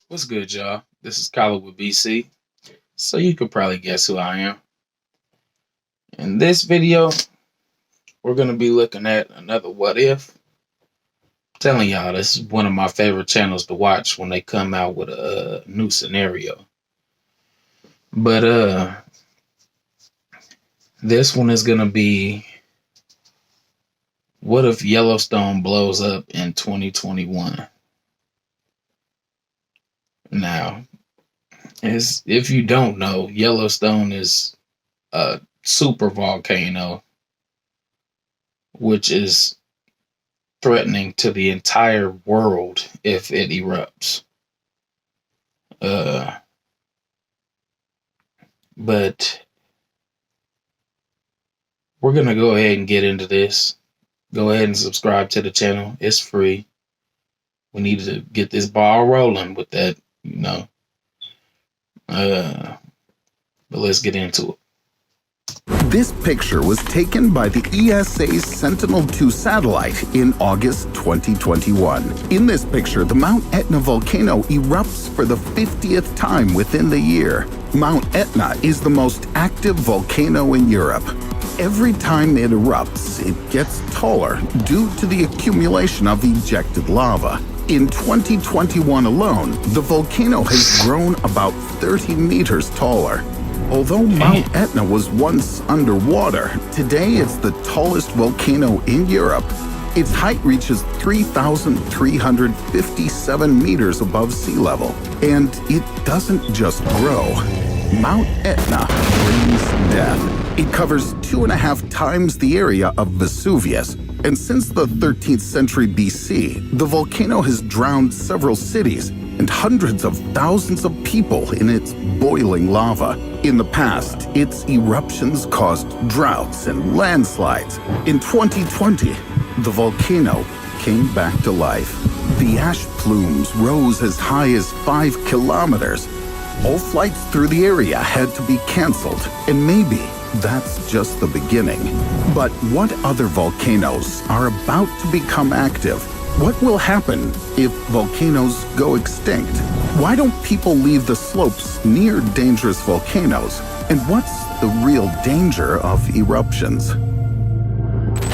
What's good, y'all? This is Kyler with BC, so you could probably guess who I am. In this video, we're going to be looking at another what if. I'm telling y'all, this is one of my favorite channels to watch when they come out with a new scenario. But this one is going to be, what if Yellowstone blows up in 2021? Now, if you don't know, Yellowstone is a super volcano, which is threatening to the entire world if it erupts. But we're gonna go ahead and get into this. Go ahead and subscribe to the channel. It's free. We need to get this ball rolling with that, But let's get into it. This picture was taken by the ESA's Sentinel-2 satellite in August 2021. In this picture, the Mount Etna volcano erupts for the 50th time within the year. Mount Etna is the most active volcano in Europe. Every time it erupts, it gets taller due to the accumulation of ejected lava. In 2021 alone, the volcano has grown about 30 meters taller. Although Mount Etna was once underwater, today it's the tallest volcano in Europe. Its height reaches 3,357 meters above sea level. And it doesn't just grow. Mount Etna brings death. It covers 2.5 times the area of Vesuvius. And since the 13th century BC, the volcano has drowned several cities and hundreds of thousands of people in its boiling lava. In the past, its eruptions caused droughts and landslides. In 2020, the volcano came back to life. The ash plumes rose as high as 5 kilometers. All flights through the area had to be canceled, and maybe that's just the beginning. But what other volcanoes are about to become active? What will happen if volcanoes go extinct? Why don't people leave the slopes near dangerous volcanoes? And what's the real danger of eruptions?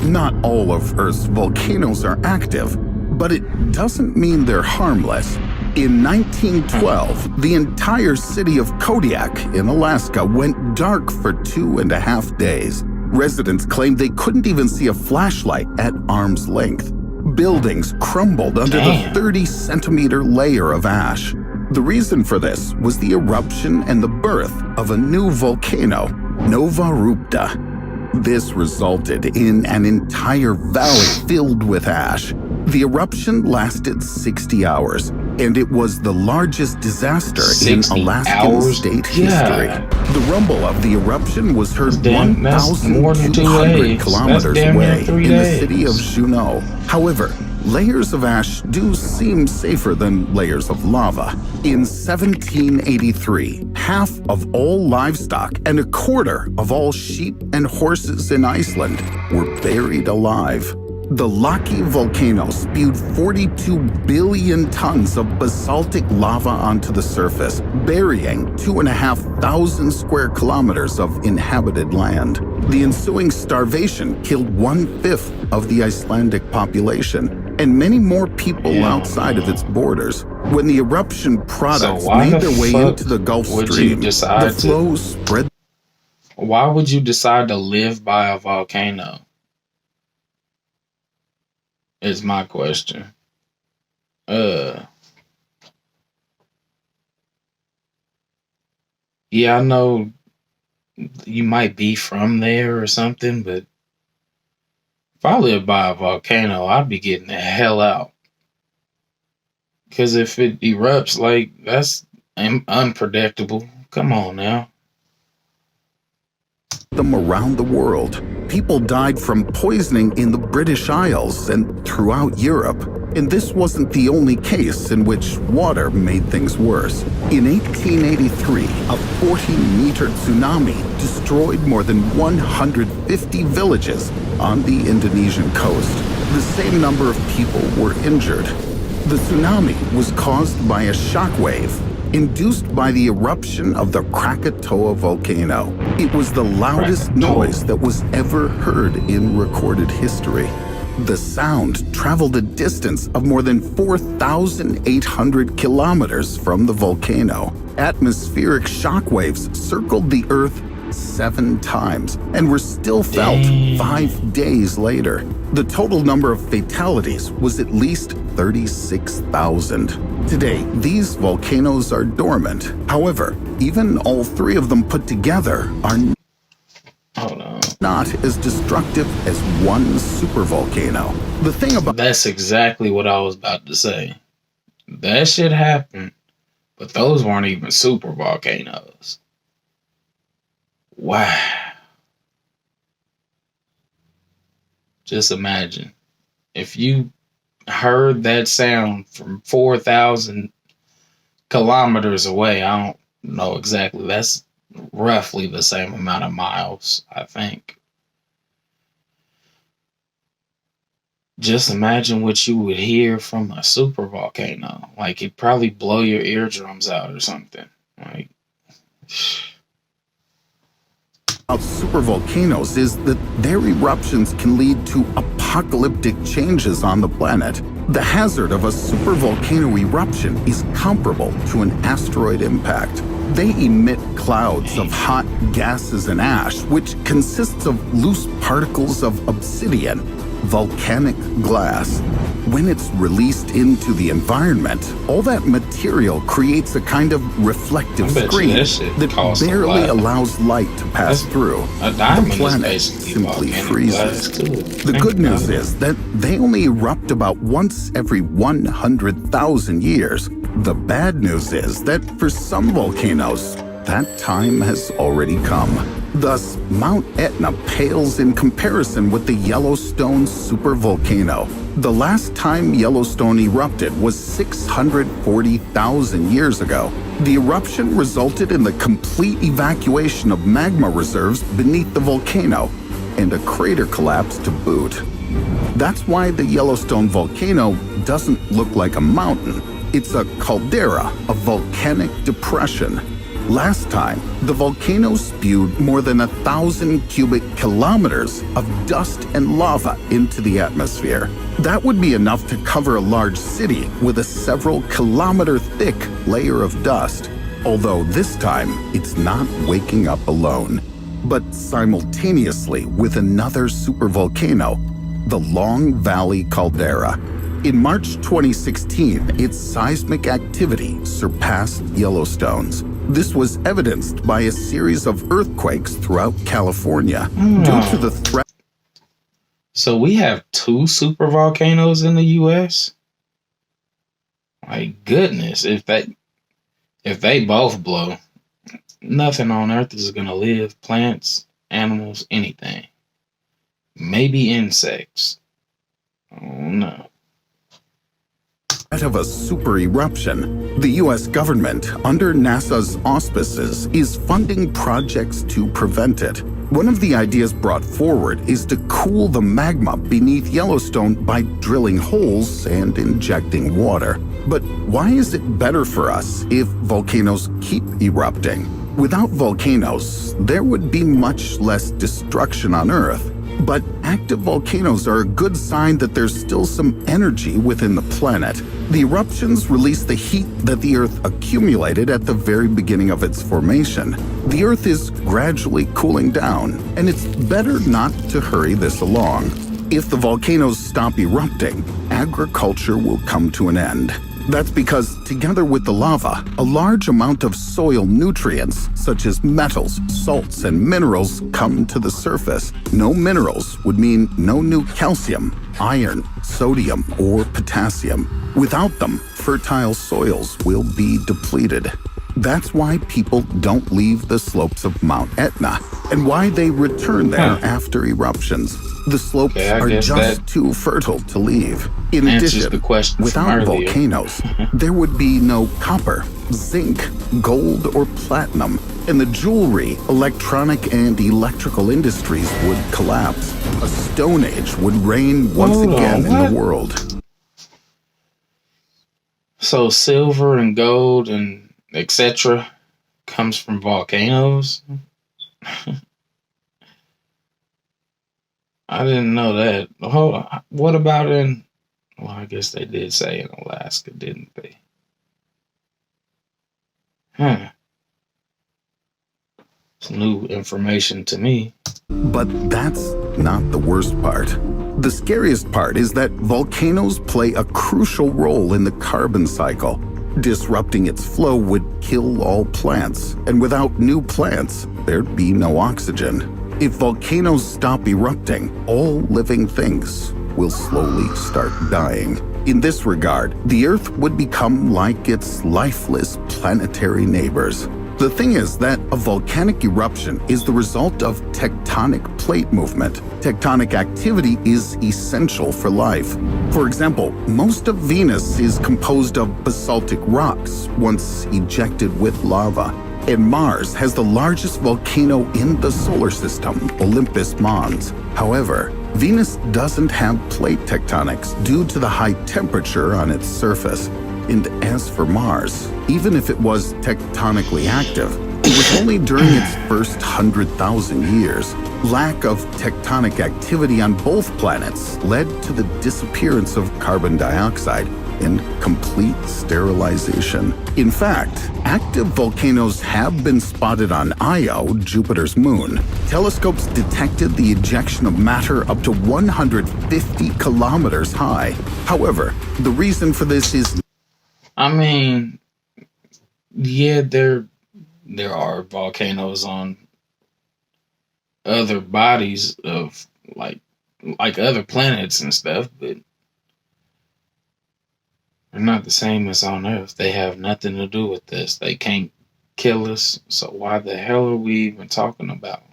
Not all of Earth's volcanoes are active, but it doesn't mean they're harmless. In 1912, the entire city of Kodiak in Alaska went dark for 2.5 days. Residents claimed they couldn't even see a flashlight at arm's length. Buildings crumbled under the 30-centimeter layer of ash. The reason for this was the eruption and the birth of a new volcano, Nova Rupta. This resulted in an entire valley filled with ash. The eruption lasted 60 hours, and it was the largest disaster in Alaskan state history. The rumble of the eruption was heard 1,200 kilometers away in the city of Juneau. However, layers of ash do seem safer than layers of lava. In 1783, half of all livestock and 1/4 of all sheep and horses in Iceland were buried alive. The Laki volcano spewed 42 billion tons of basaltic lava onto the surface, burying 2,500 square kilometers of inhabited land. The ensuing starvation killed 1/5 of the Icelandic population, and many more people outside of its borders. When the eruption products made their way into the Gulf Stream, the flow spread. Why would you decide to live by a volcano? Is my question. Yeah, I know you might be from there or something, but if I lived by a volcano, I'd be getting the hell out. Because if it erupts, that's unpredictable. Come on now. Them around the world. People died from poisoning in the British Isles and throughout Europe. And this wasn't the only case in which water made things worse. In 1883, a 40-meter tsunami destroyed more than 150 villages on the Indonesian coast. The same number of people were injured. The tsunami was caused by a shockwave induced by the eruption of the Krakatoa volcano. It was the loudest noise that was ever heard in recorded history. The sound traveled a distance of more than 4,800 kilometers from the volcano. Atmospheric shockwaves circled the Earth 7 times and were still felt 5 days later. The total number of fatalities was at least 36,000. Today, these volcanoes are dormant. However, even all 3 of them put together are not as destructive as one supervolcano. The thing about That's exactly what I was about to say. That shit happened, but those weren't even super volcanoes. Wow. Just imagine if you heard that sound from 4,000 kilometers away. I don't know exactly. That's roughly the same amount of miles, I think. Just imagine what you would hear from a super volcano. Like, it'd probably blow your eardrums out or something. Like, about supervolcanoes is that their eruptions can lead to apocalyptic changes on the planet. The hazard of a supervolcano eruption is comparable to an asteroid impact. They emit clouds of hot gases and ash, which consists of loose particles of obsidian, volcanic glass. When it's released into the environment, all that material creates a kind of reflective screen that barely allows light to pass through. The planet simply freezes. The good news is that they only erupt about once every 100,000 years. The bad news is that for some volcanoes, that time has already come. Thus, Mount Etna pales in comparison with the Yellowstone supervolcano. The last time Yellowstone erupted was 640,000 years ago. The eruption resulted in the complete evacuation of magma reserves beneath the volcano and a crater collapse to boot. That's why the Yellowstone volcano doesn't look like a mountain. It's a caldera, a volcanic depression. Last time, the volcano spewed more than 1,000 cubic kilometers of dust and lava into the atmosphere. That would be enough to cover a large city with a several kilometer thick layer of dust. Although this time, it's not waking up alone, but simultaneously with another supervolcano, the Long Valley Caldera. In March 2016, its seismic activity surpassed Yellowstone's. This was evidenced by a series of earthquakes throughout California due to the threat. So we have 2 supervolcanoes in the U.S.? My goodness, if they both blow, nothing on Earth is going to live. Plants, animals, anything. Maybe insects. Oh no. Of a super eruption, the U.S. government, under NASA's auspices, is funding projects to prevent it. One of the ideas brought forward is to cool the magma beneath Yellowstone by drilling holes and injecting water. But why is it better for us if volcanoes keep erupting? Without volcanoes, there would be much less destruction on Earth. But active volcanoes are a good sign that there's still some energy within the planet. The eruptions release the heat that the Earth accumulated at the very beginning of its formation. The Earth is gradually cooling down, and it's better not to hurry this along. If the volcanoes stop erupting, agriculture will come to an end. That's because, together with the lava, a large amount of soil nutrients, such as metals, salts, and minerals, come to the surface. No minerals would mean no new calcium, iron, sodium, or potassium. Without them, fertile soils will be depleted. That's why people don't leave the slopes of Mount Etna, and why they return there after eruptions. The slopes are just too fertile to leave. In addition, without volcanoes, there would be no copper, zinc, gold, or platinum, and the jewelry, electronic, and electrical industries would collapse. A stone age would reign once again in the world. So silver and gold and etc. comes from volcanoes? I didn't know that. Hold on. What about in... Well, I guess they did say in Alaska, didn't they? Huh. It's new information to me. But that's not the worst part. The scariest part is that volcanoes play a crucial role in the carbon cycle. Disrupting its flow would kill all plants, and without new plants, there'd be no oxygen. If volcanoes stop erupting, all living things will slowly start dying. In this regard, the Earth would become like its lifeless planetary neighbors. The thing is that a volcanic eruption is the result of tectonic plate movement. Tectonic activity is essential for life. For example, most of Venus is composed of basaltic rocks once ejected with lava. And Mars has the largest volcano in the solar system, Olympus Mons. However, Venus doesn't have plate tectonics due to the high temperature on its surface. And as for Mars, even if it was tectonically active, it was only during its first 100,000 years. Lack of tectonic activity on both planets led to the disappearance of carbon dioxide and complete sterilization. In fact, active volcanoes have been spotted on Io, Jupiter's moon. Telescopes detected the ejection of matter up to 150 kilometers high. However, the reason for this is... I mean, yeah, there are volcanoes on other bodies of like other planets and stuff, but they're not the same as on Earth. They have nothing to do with this. They can't kill us. So why the hell are we even talking about them?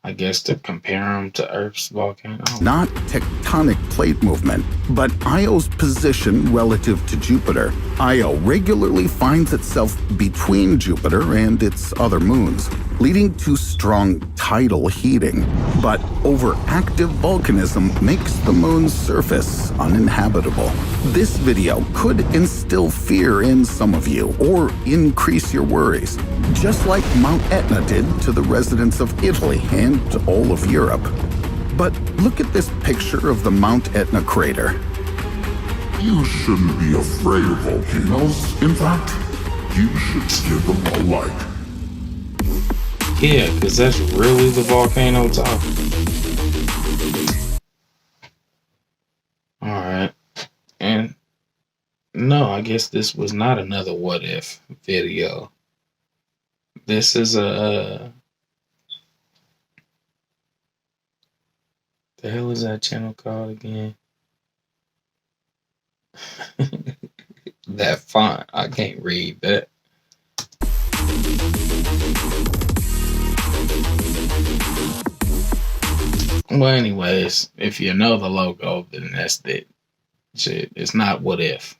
I guess to compare them to Earth's volcano. Not tectonic plate movement, but Io's position relative to Jupiter. Io regularly finds itself between Jupiter and its other moons, leading to strong tidal heating. But overactive volcanism makes the moon's surface uninhabitable. This video could instill fear in some of you or increase your worries, just like Mount Etna did to the residents of Italy and all of Europe. But look at this picture of the Mount Etna crater. You shouldn't be afraid of volcanoes. In fact, you should give them a like. Yeah, because that's really the volcano talking. Alright. And no, I guess this was not another what if video. This is a... the hell is that channel called again? That font, I can't read that. Well, anyways, if you know the logo, then that's it. Shit, it's not what if.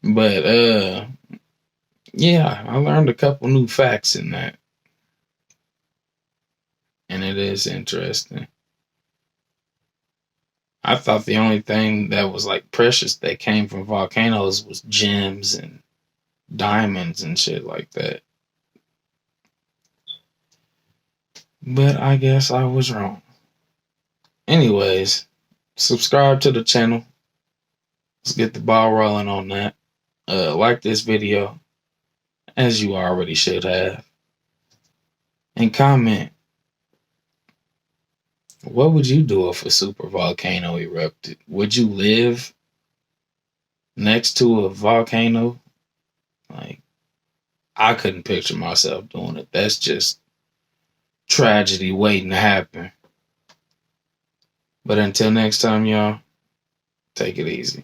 But yeah, I learned a couple new facts in that. And it is interesting. I thought the only thing that was like precious that came from volcanoes was gems and diamonds and shit like that. But I guess I was wrong. Anyways, subscribe to the channel. Let's get the ball rolling on that. Like this video, as you already should have. And comment. What would you do if a super volcano erupted? Would you live next to a volcano? Like, I couldn't picture myself doing it. That's just tragedy waiting to happen. But until next time, y'all, take it easy.